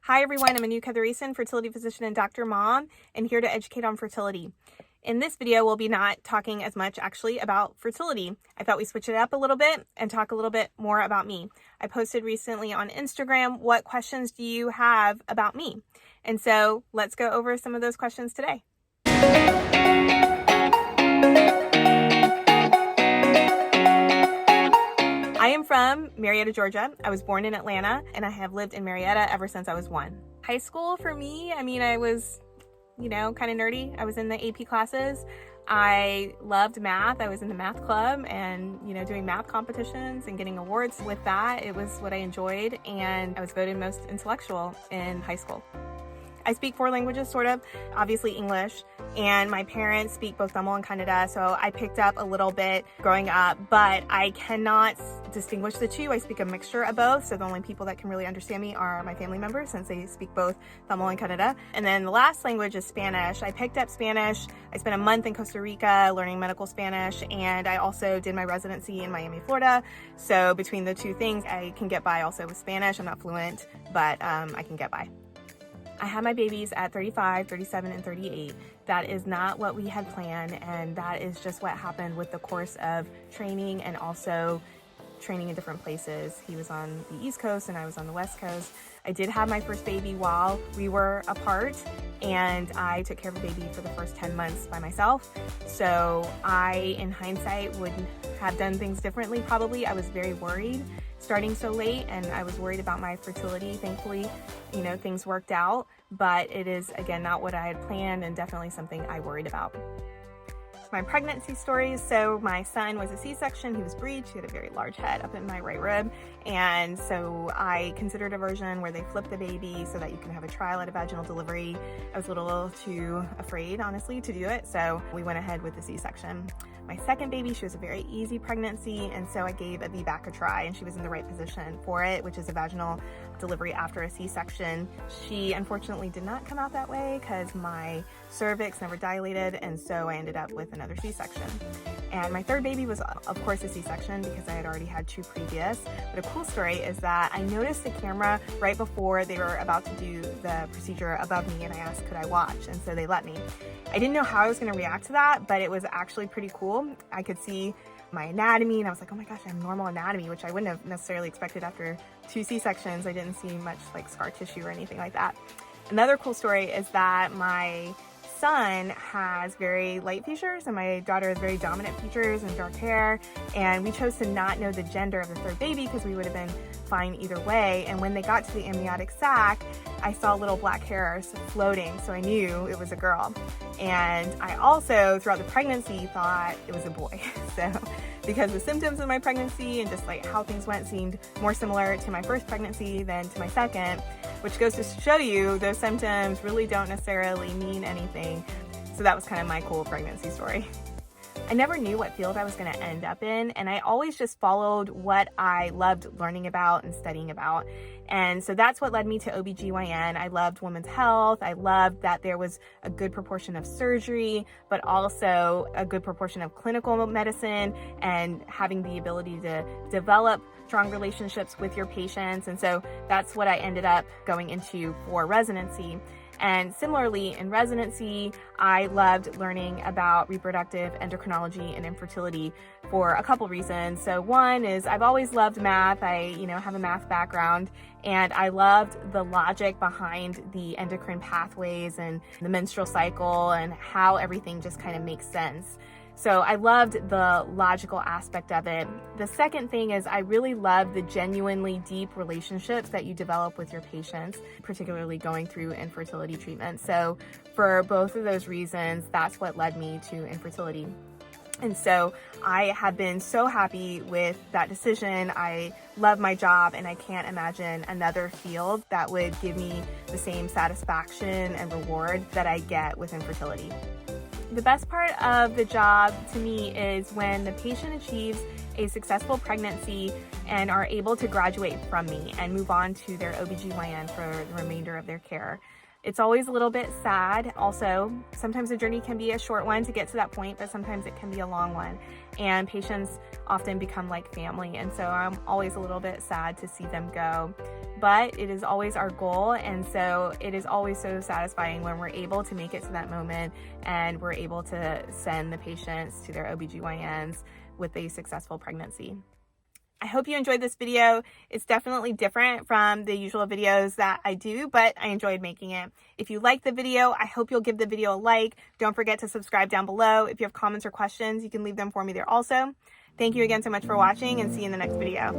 Hi everyone, I'm Anu Kathiresan, fertility physician and Dr. Mom, and here to educate on fertility. In this video, we'll be not talking as much actually about fertility. I thought we'd switch it up a little bit and talk a little bit more about me. I posted recently on Instagram, what questions do you have about me? And so let's go over some of those questions today. I am from Marietta, Georgia. I was born in Atlanta and I have lived in Marietta ever since I was 1. High school for me, I was, kind of nerdy. I was in the AP classes. I loved math. I was in the math club and, doing math competitions and getting awards with that. It was what I enjoyed, and I was voted most intellectual in high school. I speak 4 languages, sort of, obviously English, and my parents speak both Tamil and Kannada, so I picked up a little bit growing up, but I cannot distinguish the two. I speak a mixture of both, so the only people that can really understand me are my family members, since they speak both Tamil and Kannada. And then the last language is Spanish. I picked up Spanish. I spent a month in Costa Rica learning medical Spanish, and I also did my residency in Miami, Florida. So between the two things, I can get by also with Spanish. I'm not fluent, but I can get by. I had my babies at 35, 37, and 38. That is not what we had planned, and that is just what happened with the course of training and also training in different places. He was on the East Coast and I was on the West Coast. I did have my first baby while we were apart, and I took care of the baby for the first 10 months by myself. So I, in hindsight, would have done things differently probably. I was very worried starting so late, and I was worried about my fertility. Thankfully, things worked out, but it is, again, not what I had planned and definitely something I worried about. My pregnancy stories. So my son was a C-section. He was breech. He had a very large head up in my right rib. And so I considered a version where they flip the baby so that you can have a trial at a vaginal delivery. I was a little too afraid, honestly, to do it. So we went ahead with the C-section. My second baby, she was a very easy pregnancy, and so I gave a VBAC a try, and she was in the right position for it, which is a vaginal delivery after a C-section. She unfortunately did not come out that way because my cervix never dilated, and so I ended up with another C-section. And my third baby was, of course, a C-section because I had already had 2 previous. But a cool story is that I noticed the camera right before they were about to do the procedure above me, and I asked, could I watch? And so they let me. I didn't know how I was going to react to that, but it was actually pretty cool. I could see my anatomy, and I was like, oh my gosh, I have normal anatomy, which I wouldn't have necessarily expected after 2 C-sections. I didn't see much like scar tissue or anything like that. Another cool story is that my son has very light features and my daughter has very dominant features and dark hair, and we chose to not know the gender of the third baby because we would have been fine either way. And when they got to the amniotic sac, I saw little black hairs floating, so I knew it was a girl. And I also, throughout the pregnancy, thought it was a boy. So because the symptoms of my pregnancy and just like how things went seemed more similar to my first pregnancy than to my second, which goes to show you those symptoms really don't necessarily mean anything. So that was kind of my cool pregnancy story. I never knew what field I was going to end up in, and I always just followed what I loved learning about and studying about. And so that's what led me to OBGYN. I loved women's health. I loved that there was a good proportion of surgery, but also a good proportion of clinical medicine and having the ability to develop strong relationships with your patients. And so that's what I ended up going into for residency. And similarly, in residency, I loved learning about reproductive endocrinology and infertility for a couple reasons. So one is I've always loved math. I, have a math background, and I loved the logic behind the endocrine pathways and the menstrual cycle and how everything just kind of makes sense. So I loved the logical aspect of it. The second thing is I really love the genuinely deep relationships that you develop with your patients, particularly going through infertility treatment. So for both of those reasons, that's what led me to infertility. And so I have been so happy with that decision. I love my job, and I can't imagine another field that would give me the same satisfaction and reward that I get with infertility. The best part of the job to me is when the patient achieves a successful pregnancy and are able to graduate from me and move on to their OBGYN for the remainder of their care. It's always a little bit sad. Also, sometimes the journey can be a short one to get to that point, but sometimes it can be a long one. And patients often become like family. And so I'm always a little bit sad to see them go. But it is always our goal. And so it is always so satisfying when we're able to make it to that moment and we're able to send the patients to their OBGYNs with a successful pregnancy. I hope you enjoyed this video. It's definitely different from the usual videos that I do, but I enjoyed making it. If you liked the video, I hope you'll give the video a like. Don't forget to subscribe down below. If you have comments or questions, you can leave them for me there also. Thank you again so much for watching, and see you in the next video.